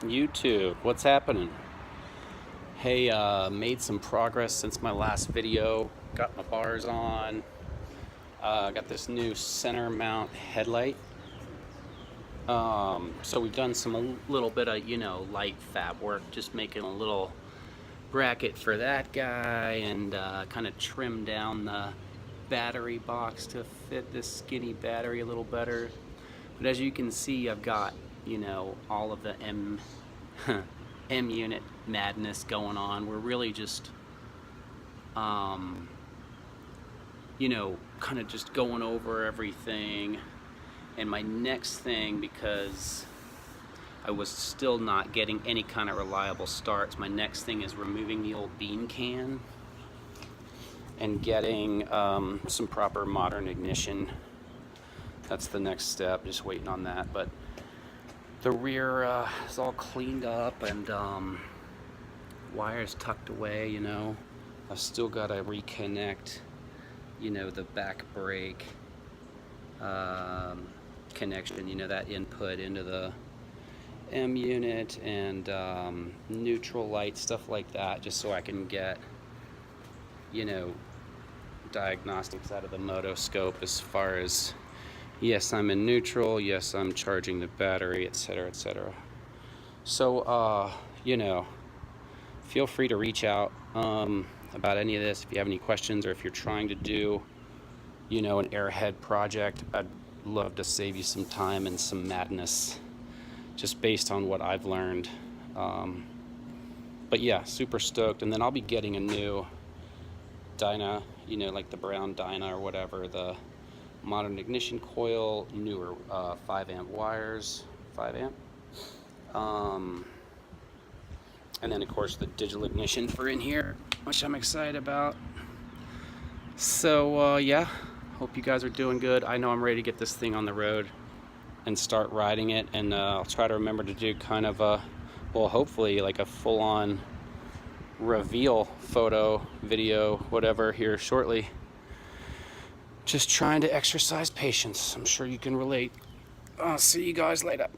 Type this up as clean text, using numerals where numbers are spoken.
YouTube, what's happening? Hey, made some progress since my last video. Got my bars on. Got this new center mount headlight. So we've done a little bit of, light fab work, just making a little bracket for that guy and kind of trim down the battery box to fit this skinny battery a little better. But as you can see, I've got, all of the M unit madness going on. We're really just, kind of just going over everything. And my next thing, because I was still not getting any kind of reliable starts, my next thing is removing the old bean can and getting some proper modern ignition. That's the next step, just waiting on that. But the rear is all cleaned up and wires tucked away, I've still got to reconnect, the back brake connection, that input into the M unit and neutral light, stuff like that, just so I can get, diagnostics out of the motoscope as far as, yes, I'm in neutral, yes, I'm charging the battery, etc., etc. So, feel free to reach out about any of this if you have any questions, or if you're trying to do, an airhead project. I'd love to save you some time and some madness just based on what I've learned. But yeah, super stoked. And then I'll be getting a new dyna, like the brown dyna or whatever, the modern ignition coil, newer 5 amp wires, 5 amp. And then of course the digital ignition for in here, which I'm excited about. So yeah, hope you guys are doing good. I know I'm ready to get this thing on the road and start riding it, and I'll try to remember to do kind of a, well, hopefully like a full-on reveal photo, video, whatever here shortly. Just trying to exercise patience. I'm sure you can relate. I'll see you guys later.